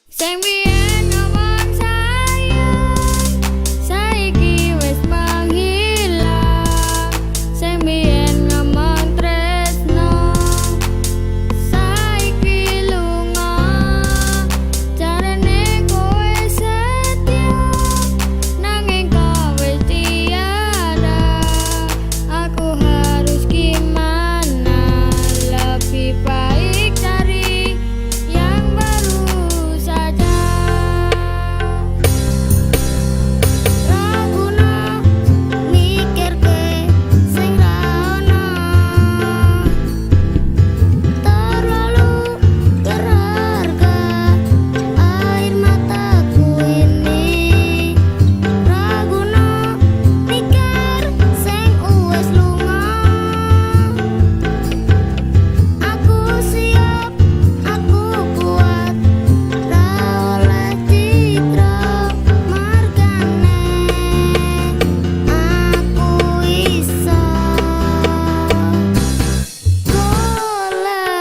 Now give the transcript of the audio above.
Sing biyen ngomong sayang, saiki wis menghilang. Sing biyen ngomong tresno, saiki lunga. Jarene kowe setia, nanging kowe tiada. Aku harus gimana? Lebih baik cari yang baru saja. Raguno mikirke sing ra ono, terlalu berharga air mataku ini. Raguno mikir sing wis lunga. Aku siap, aku kuat, ra oleh citra margane. Aku iso golek